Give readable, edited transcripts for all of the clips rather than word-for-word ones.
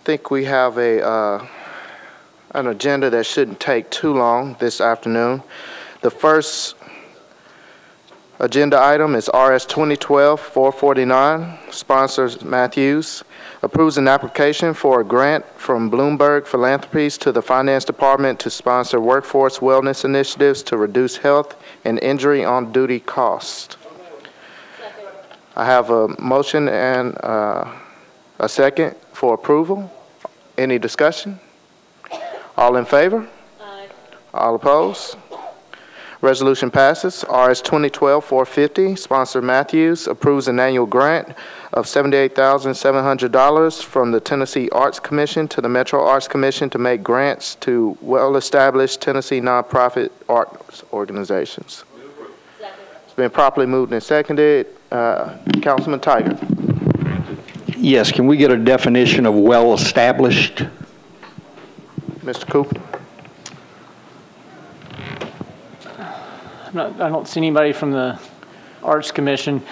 think we have an agenda that shouldn't take too long this afternoon. The first agenda item is RS 2012-449, sponsors Matthews, approves an application for a grant from Bloomberg Philanthropies to the Finance Department to sponsor workforce wellness initiatives to reduce health and injury on duty costs. I have a motion and a second for approval. Any discussion? All in favor? Aye. All opposed? Resolution passes. RS 2012-450, sponsor Matthews, approves an annual grant of $78,700 from the Tennessee Arts Commission to the Metro Arts Commission to make grants to well-established Tennessee nonprofit arts organizations. It's been properly moved and seconded. Councilman Tiger. Yes, can we get a definition of well-established? Mr. Cooper. I don't see anybody from the Arts Commission.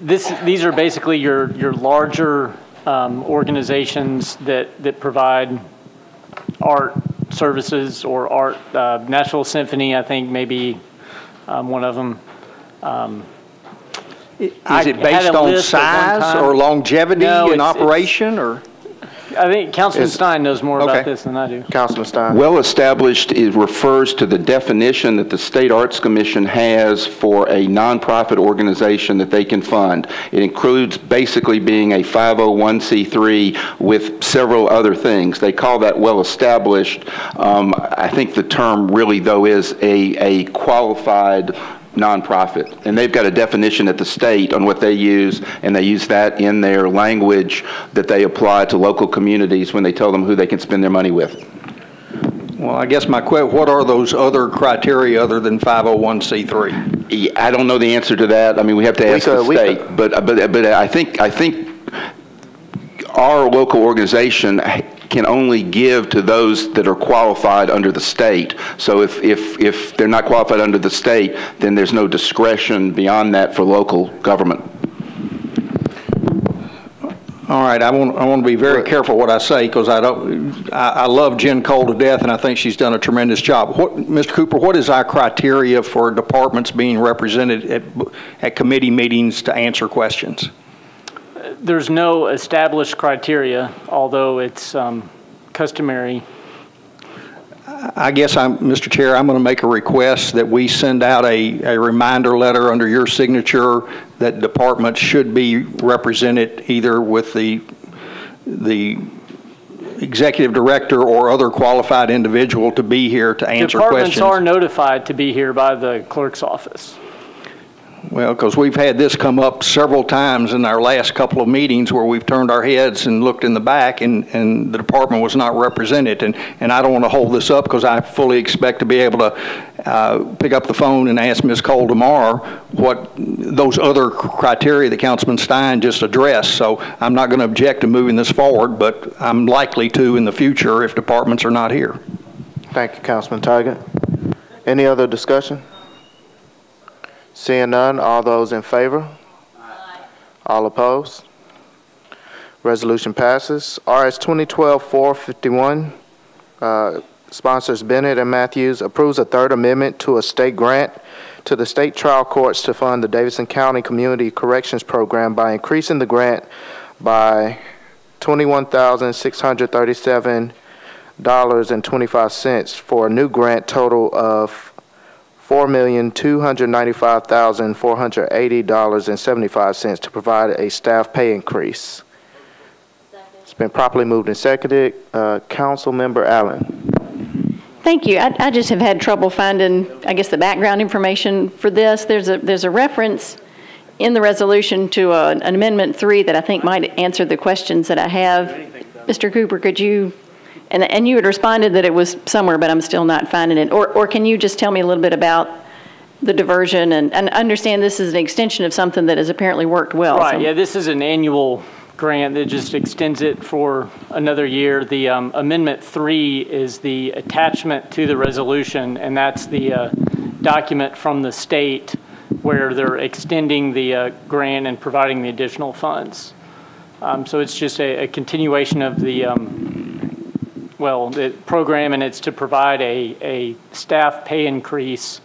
These are basically your larger organizations that provide art services or art. Nashville Symphony, I think, maybe one of them. Is it based on size or longevity in operation, or? I think Councilman Stein knows more about this than I do. Councilman Stein. Well-established refers to the definition that the State Arts Commission has for a nonprofit organization that they can fund. It includes basically being a 501c3 with several other things. They call that well-established. I think the term really, though, is a qualified nonprofit, and they've got a definition at the state on what they use, and they use that in their language that they apply to local communities when they tell them who they can spend their money with. Well, I guess my question, what are those other criteria other than 501c3? I don't know the answer to that. I mean, we have to ask the state, but I think our local organization can only give to those that are qualified under the state. So if they're not qualified under the state, then there's no discretion beyond that for local government. All right, I want to be very careful what I say, because I love Jen Cole to death, and I think she's done a tremendous job. Mr. Cooper, what is our criteria for departments being represented at committee meetings to answer questions? There's no established criteria, although it's customary. I guess, Mr. Chair, I'm going to make a request that we send out a reminder letter under your signature that departments should be represented either with the executive director or other qualified individual to be here to answer questions. Departments are notified to be here by the clerk's office. Well, because we've had this come up several times in our last couple of meetings where we've turned our heads and looked in the back, and the department was not represented. And I don't want to hold this up, because I fully expect to be able to pick up the phone and ask Ms. Cole tomorrow what those other criteria that Councilman Stein just addressed. So I'm not going to object to moving this forward, but I'm likely to in the future if departments are not here. Thank you, Councilman Tiger. Any other discussion? Seeing none, all those in favor? Aye. All opposed? Resolution passes. RS 2012-451, sponsors Bennett and Matthews, approves a third amendment to a state grant to the state trial courts to fund the Davidson County Community Corrections Program by increasing the grant by $21,637.25 for a new grant total of $4,295,480.75 to provide a staff pay increase. It's been properly moved and seconded. Council Member Allen. Thank you. I just have had trouble finding, I guess, the background information for this. There's a reference in the resolution to an Amendment 3 that I think might answer the questions that I have. Mr. Cooper, could you? And you had responded that it was somewhere, but I'm still not finding it. Or can you just tell me a little bit about the diversion and understand this is an extension of something that has apparently worked well? Right, so. yeah, this is an annual grant that just extends it for another year. The Amendment 3 is the attachment to the resolution, and that's the document from the state where they're extending the grant and providing the additional funds. So it's just a continuation of the program, and it's to provide a staff pay increase.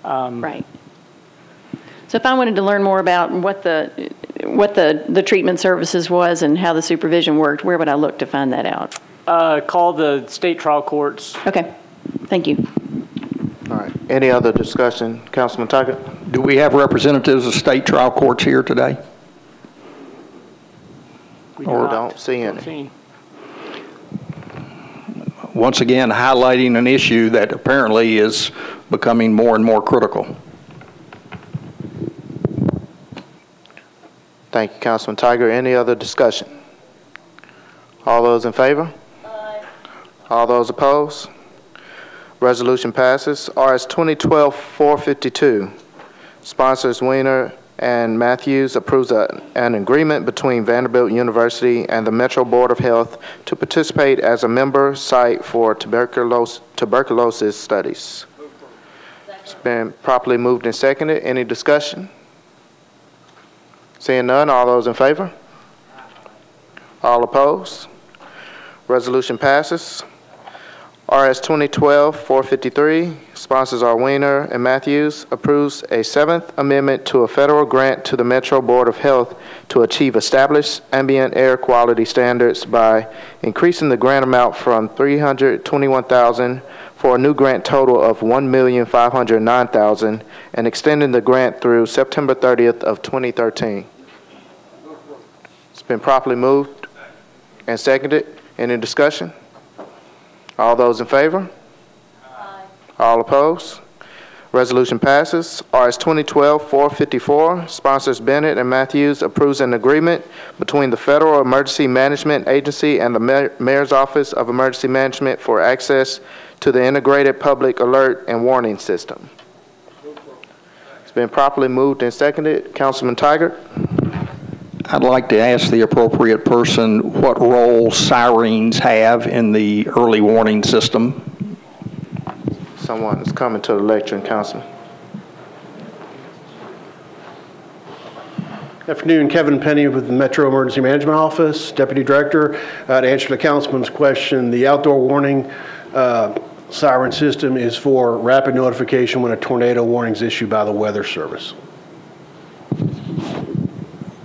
Right. So if I wanted to learn more about what the treatment services was and how the supervision worked, where would I look to find that out? Call the state trial courts. Okay. Thank you. All right. Any other discussion? Councilman Taggart? Do we have representatives of state trial courts here today? We don't see any. Once again, highlighting an issue that apparently is becoming more and more critical. Thank you, Councilman Tiger. Any other discussion? All those in favor? Aye. All those opposed? Resolution passes. RS 2012-452. Sponsors Weiner and Matthews approves an agreement between Vanderbilt University and the Metro Board of Health to participate as a member site for tuberculosis studies. It's been properly moved and seconded. Any discussion? Seeing none, all those in favor? All opposed? Resolution passes. RS 2012-453, sponsors are Weiner and Matthews, approves a 7th amendment to a federal grant to the Metro Board of Health to achieve established ambient air quality standards by increasing the grant amount from $321,000 for a new grant total of $1,509,000 and extending the grant through September 30th of 2013. It's been properly moved and seconded. Any discussion? All those in favor? Aye. All opposed? Resolution passes. RS 2012-454, sponsors Bennett and Matthews, approves an agreement between the Federal Emergency Management Agency and the Mayor's Office of Emergency Management for access to the Integrated Public Alert and Warning System. It's been properly moved and seconded. Councilman Tiger? I'd like to ask the appropriate person what role sirens have in the early warning system. Someone is coming to the lectern, Councilman. Good afternoon, Kevin Penny with the Metro Emergency Management Office, Deputy Director. To answer the Councilman's question, the outdoor warning siren system is for rapid notification when a tornado warning is issued by the Weather Service.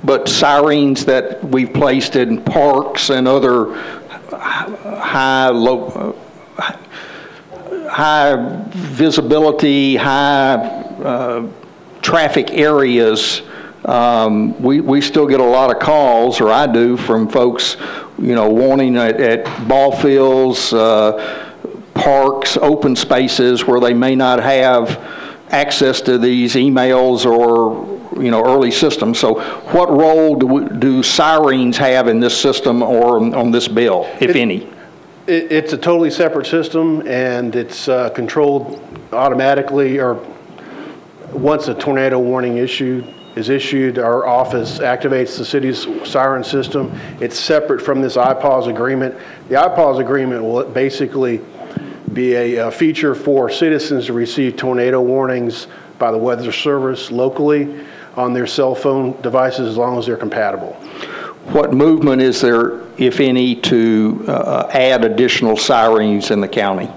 But sirens that we've placed in parks and other high visibility, high traffic areas, we still get a lot of calls, or I do, from folks, warning at ball fields, parks, open spaces where they may not have access to these emails or early systems. So what role do sirens have in this system or on this bill, if any? It's a totally separate system, and it's controlled automatically, or once a tornado warning is issued, our office activates the city's siren system. It's separate from this IPAWS agreement. The IPAWS agreement will basically be a feature for citizens to receive tornado warnings by the Weather Service locally on their cell phone devices as long as they're compatible. What movement is there, if any, to add additional sirens in the county?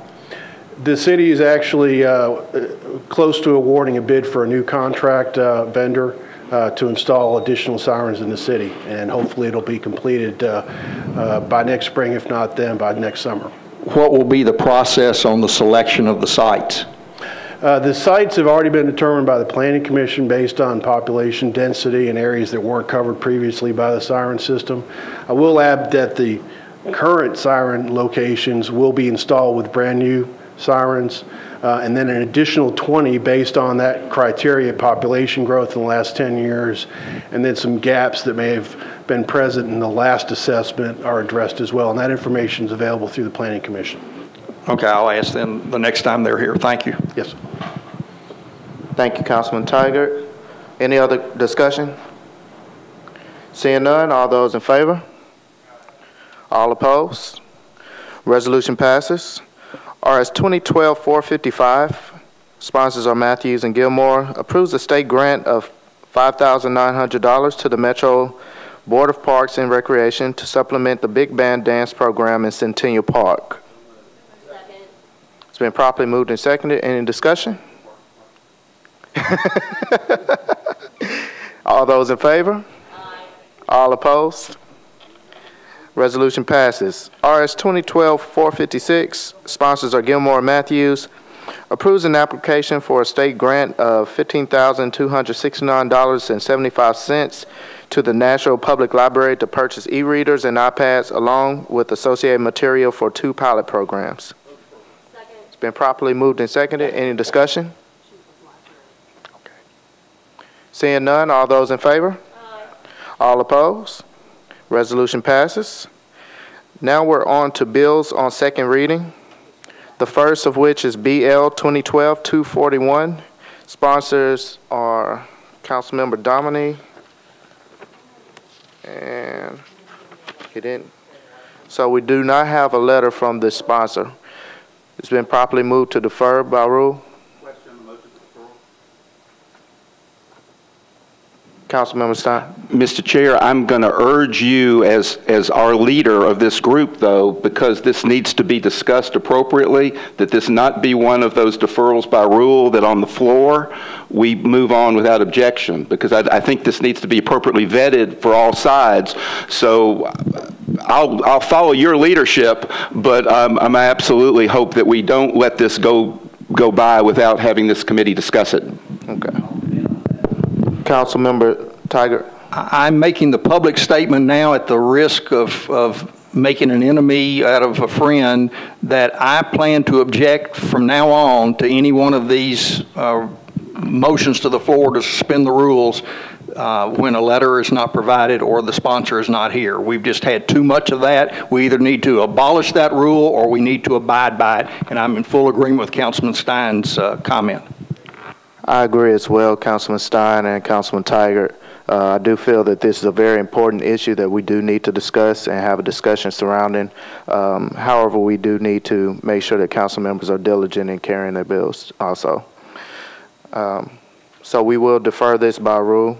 The city is actually close to awarding a bid for a new contract vendor to install additional sirens in the city, and hopefully it'll be completed by next spring, if not then, by next summer. What will be the process on the selection of the sites? The sites have already been determined by the Planning Commission based on population density and areas that weren't covered previously by the siren system. I will add that the current siren locations will be installed with brand new sirens, and then an additional 20 based on that criteria, population growth in the last 10 years, and then some gaps that may have been present in the last assessment are addressed as well, and that information is available through the Planning Commission. Okay, I'll ask them the next time they're here. Thank you. Yes. Thank you, Councilman Tiger. Any other discussion? Seeing none, all those in favor? All opposed? Resolution passes. RS 2012-455, sponsors are Matthews and Gilmore, approves a state grant of $5,900 to the Metro Board of Parks and Recreation to supplement the Big Band Dance Program in Centennial Park. Second. It's been properly moved and seconded. Any discussion? All those in favor? Aye. All opposed? Resolution passes. RS 2012-456, sponsors are Gilmore Matthews, approves an application for a state grant of $15,269.75 to the Nashville Public Library to purchase e-readers and iPads along with associated material for 2 pilot programs. Second. It's been properly moved and seconded. Any discussion? Okay. Seeing none, all those in favor? Aye. All opposed? Resolution passes. Now we're on to bills on second reading. The first of which is BL 2012-241. Sponsors are Councilmember Dominy and he didn't. So we do not have a letter from the sponsor. It's been properly moved to defer by rule. Councilmember Stein. Mr. Chair, I'm going to urge you as our leader of this group, though, because this needs to be discussed appropriately, that this not be one of those deferrals by rule that on the floor we move on without objection, because I think this needs to be appropriately vetted for all sides. So I'll follow your leadership, but I absolutely hope that we don't let this go by without having this committee discuss it. Okay. Councilmember Tiger. I'm making the public statement now at the risk of making an enemy out of a friend that I plan to object from now on to any one of these motions to the floor to suspend the rules when a letter is not provided or the sponsor is not here. We've just had too much of that. We either need to abolish that rule or we need to abide by it, and I'm in full agreement with Councilman Stein's comment. I agree as well, Councilman Stein and Councilman Tiger. I do feel that this is a very important issue that we do need to discuss and have a discussion surrounding. However, we do need to make sure that council members are diligent in carrying their bills also. So we will defer this by rule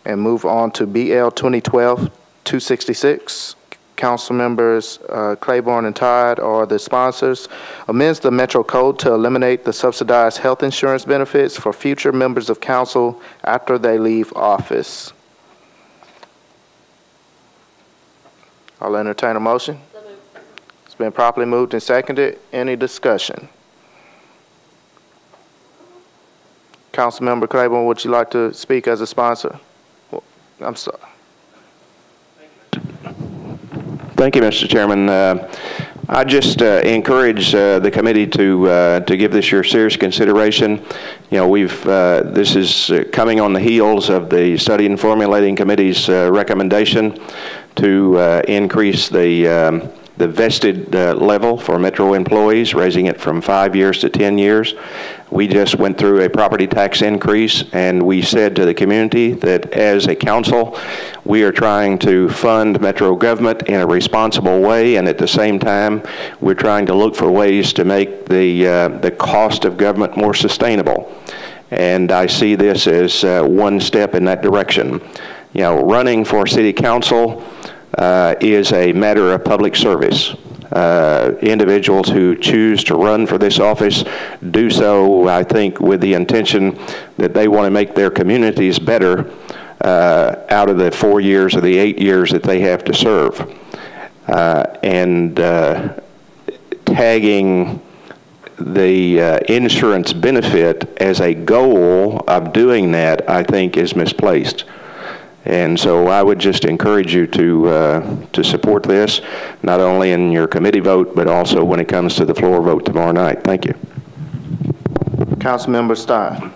and move on to BL 2012-266. Council members Claiborne and Todd are the sponsors. Amends the Metro Code to eliminate the subsidized health insurance benefits for future members of council after they leave office. I'll entertain a motion. So moved. It's been properly moved and seconded. Any discussion? Councilmember Claiborne, would you like to speak as a sponsor? Well, I'm sorry. Thank you, Mr. Chairman. I just encourage the committee to give this your serious consideration. You know, this is coming on the heels of the Study and Formulating Committee's recommendation to increase the vested level for Metro employees, raising it from 5 years to 10 years. We just went through a property tax increase, and we said to the community that as a council, we are trying to fund Metro government in a responsible way, and at the same time, we're trying to look for ways to make the cost of government more sustainable. And I see this as one step in that direction. You know, running for city council is a matter of public service. Individuals who choose to run for this office do so, I think, with the intention that they want to make their communities better out of the 4 years or the 8 years that they have to serve. Tagging the insurance benefit as a goal of doing that, I think, is misplaced. And so I would just encourage you to support this, not only in your committee vote, but also when it comes to the floor vote tomorrow night. Thank you. Councilmember Stein.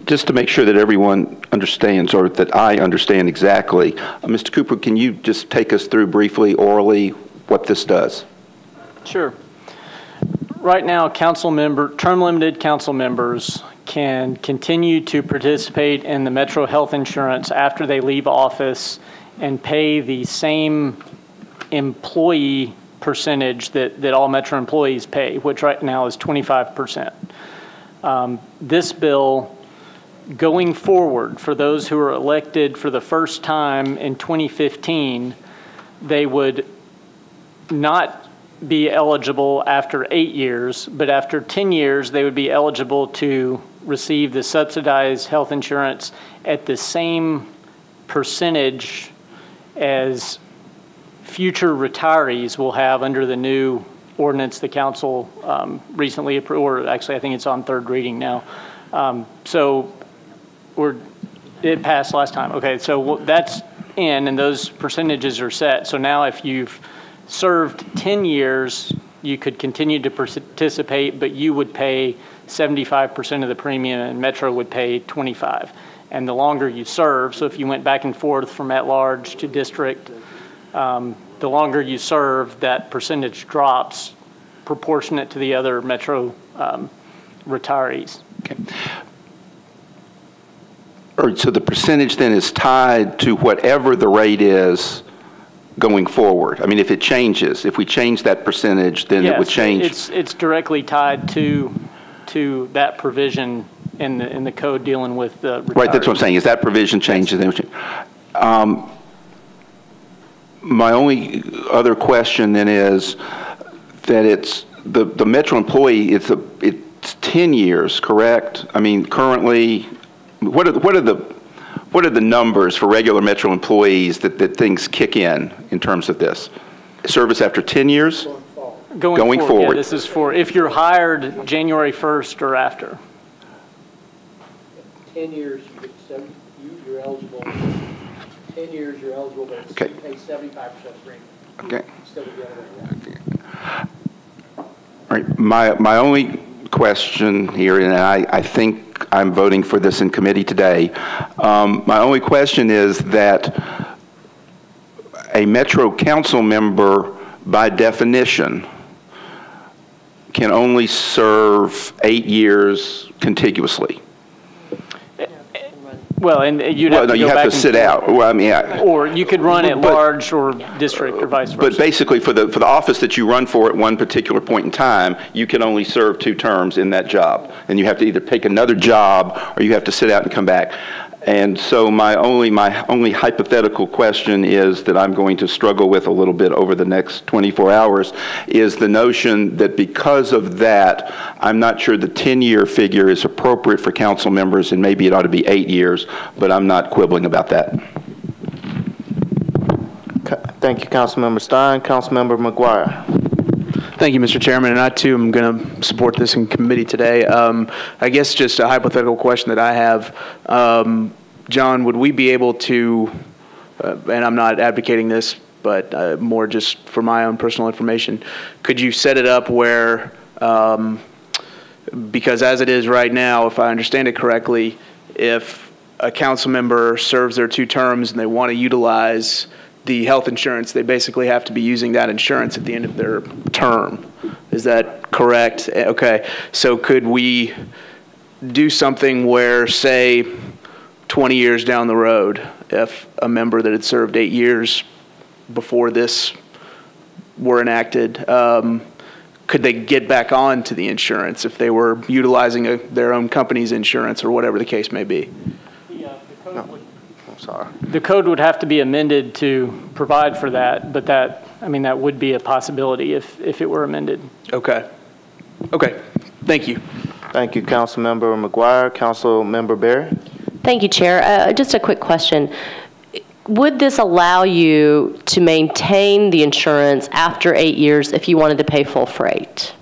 Just to make sure that everyone understands, or that I understand exactly, Mr. Cooper, can you just take us through briefly, orally, what this does? Sure. Right now, term-limited council members can continue to participate in the Metro health insurance after they leave office and pay the same employee percentage that all Metro employees pay, which right now is 25%. This bill going forward, for those who are elected for the first time in 2015, they would not be eligible after 8 years, but after 10 years, they would be eligible to receive the subsidized health insurance at the same percentage as future retirees will have under the new ordinance the council recently approved, or actually I think it's on third reading now. It passed last time. Okay, so that's in, and those percentages are set. So now if you've served 10 years, you could continue to participate, but you would pay 75% of the premium and Metro would pay 25%. And the longer you serve, so if you went back and forth from at-large to district, the longer you serve, that percentage drops proportionate to the other Metro retirees. Okay. All right, so the percentage then is tied to whatever the rate is going forward. I mean, if it changes, if we change that percentage, then it would change. It's directly tied to that provision in the code dealing with the retirees. Right, that's what I'm saying. Is that provision changes, then it would change. My only other question then is that it's the Metro employee. It's 10 years, correct? I mean, currently, what are the numbers for regular Metro employees that things kick in terms of this? Service after 10 years? Going forward. Yeah, this is for if you're hired January 1st or after. 10 years, you're eligible. 10 years, you're eligible, but okay. You pay 75% premium. Okay. Instead of the other way around. All right. My only question here, and I think I'm voting for this in committee today. My only question is that a Metro council member, by definition, can only serve 8 years contiguously. Well, and you'd have to you go have back to sit out. Well, I mean, or you could run at large or district or vice versa. But basically, for the office that you run for at one particular point in time, you can only serve 2 terms in that job, and you have to either take another job or you have to sit out and come back. And so my only hypothetical question is that I'm going to struggle with a little bit over the next 24 hours is the notion that because of that, I'm not sure the 10-year figure is appropriate for council members, and maybe it ought to be 8 years, but I'm not quibbling about that. Thank you, Councilmember Stein. Councilmember McGuire. Thank you, Mr. Chairman, and I too am going to support this in committee today. I guess just a hypothetical question that I have, John, would we be able to, and I'm not advocating this, but more just for my own personal information, could you set it up where, because as it is right now, if I understand it correctly, if a council member serves their 2 terms and they want to utilize the health insurance, they basically have to be using that insurance at the end of their term. Is that correct? Okay. So could we do something where, say, 20 years down the road, if a member that had served 8 years before this were enacted, could they get back on to the insurance if they were utilizing their own company's insurance or whatever the case may be? The code would have to be amended to provide for that, but that would be a possibility if it were amended. Okay. Okay. Thank you. Thank you, Councilmember McGuire. Councilmember Berry. Thank you, Chair. Just a quick question. Would this allow you to maintain the insurance after 8 years if you wanted to pay full freight?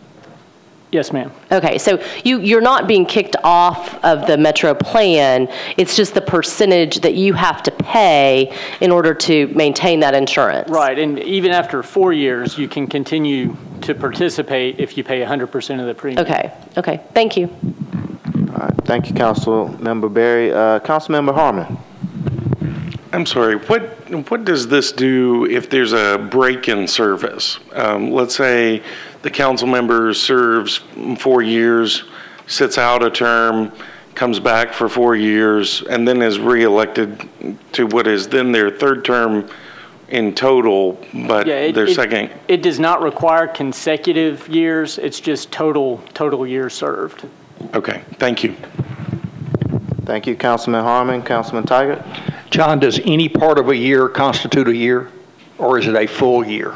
Yes, ma'am. Okay, so you're not being kicked off of the Metro plan. It's just the percentage that you have to pay in order to maintain that insurance. Right, and even after 4 years, you can continue to participate if you pay 100% of the premium. Okay, okay. Thank you. All right, thank you, Councilmember Berry. Councilmember Harmon. I'm sorry, what does this do if there's a break in service? Let's say the council member serves 4 years, sits out a term, comes back for 4 years, and then is reelected to what is then their 3rd term in total, but their second. It does not require consecutive years. It's just total years served. Okay, thank you. Thank you, Councilman Harmon. Councilman Taggart? John, does any part of a year constitute a year, or is it a full year?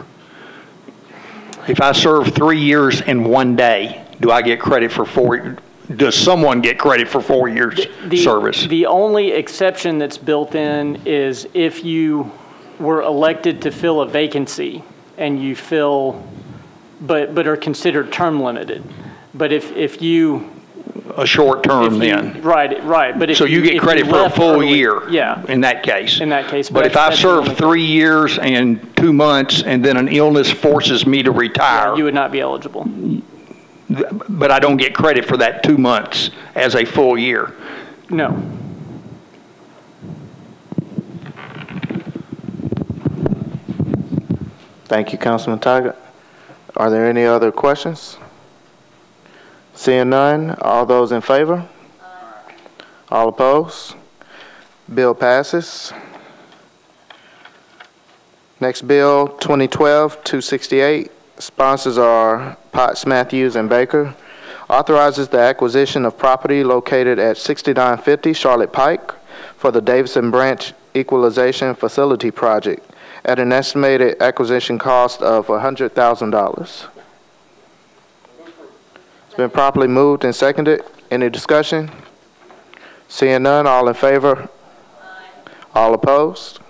If I serve 3 years in 1 day, do I get credit for 4? Does someone get credit for 4 years service? The only exception that's built in is if you were elected to fill a vacancy and you fill, but are considered term limited. But if you a short term then. Right. But if so you get credit for a full early, year. Yeah. In that case. In that case. But if I serve 3 years and 2 months and then an illness forces me to retire, you would not be eligible. But I don't get credit for that 2 months as a full year. No. Thank you, Councilman Taggart. Are there any other questions? Seeing none, all those in favor? Aye. All opposed? Bill passes. Next bill, 2012-268. Sponsors are Potts, Matthews, and Baker. Authorizes the acquisition of property located at 6950 Charlotte Pike for the Davidson Branch Equalization Facility Project at an estimated acquisition cost of $100,000. It's been properly moved and seconded. Any discussion? Seeing none, all in favor? Aye. All opposed?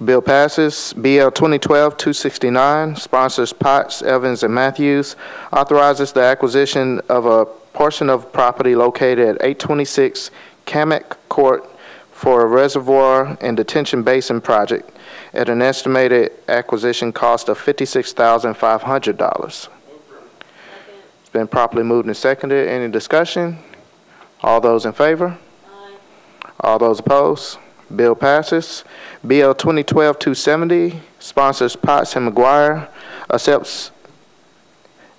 Bill passes. BL 2012-269, sponsors Potts, Evans, and Matthews, authorizes the acquisition of a portion of property located at 826 Kamek Court for a reservoir and detention basin project at an estimated acquisition cost of $56,500. It's been properly moved and seconded. Any discussion? All those in favor? Aye. All those opposed? Bill passes. BL 2012-270, sponsors Potts and McGuire, accepts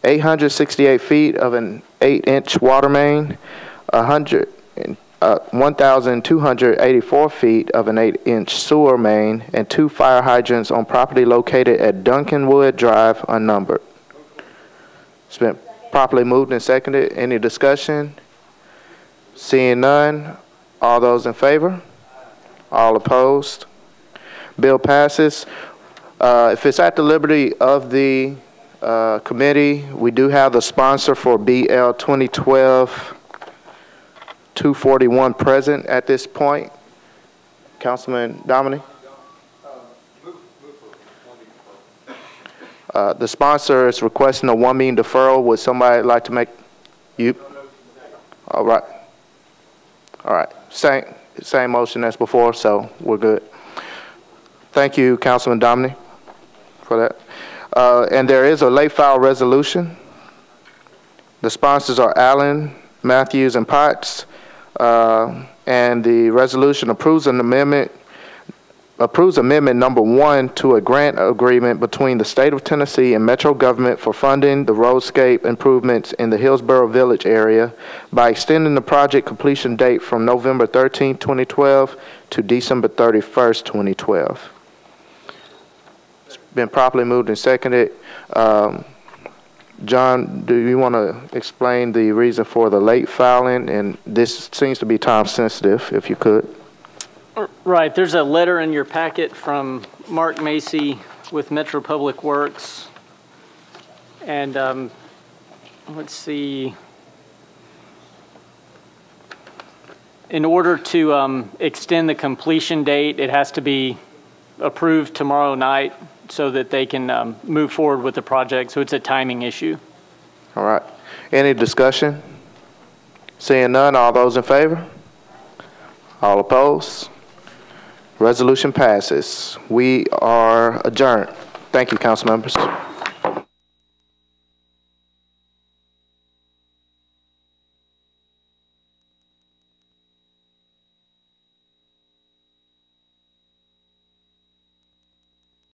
868 feet of an 8-inch water main, 1,284 feet of an 8-inch sewer main, and 2 fire hydrants on property located at Duncanwood Drive, unnumbered. It's been properly moved and seconded. Any discussion? Seeing none, all those in favor? All opposed? Bill passes. If it's at the liberty of the committee, we do have the sponsor for BL 2012-241 present at this point. Councilman Dominic? The sponsor is requesting a 1 meeting deferral. Would somebody like to make you? All right. All right. Same motion as before, so we're good. Thank you, Councilman Dominic, for that. And there is a late file resolution. The sponsors are Allen, Matthews, and Potts. And the resolution approves amendment number 1 to a grant agreement between the state of Tennessee and Metro government for funding the roadscape improvements in the Hillsborough Village area by extending the project completion date from November 13, 2012 to December 31st, 2012. It's been properly moved and seconded. John, do you want to explain the reason for the late filing? And this seems to be time sensitive, if you could. Right. There's a letter in your packet from Mark Macy with Metro Public Works. And let's see. In order to extend the completion date, it has to be approved tomorrow night so that they can move forward with the project. So it's a timing issue. All right. Any discussion? Seeing none, all those in favor? All opposed? Resolution passes. We are adjourned. Thank you, council members.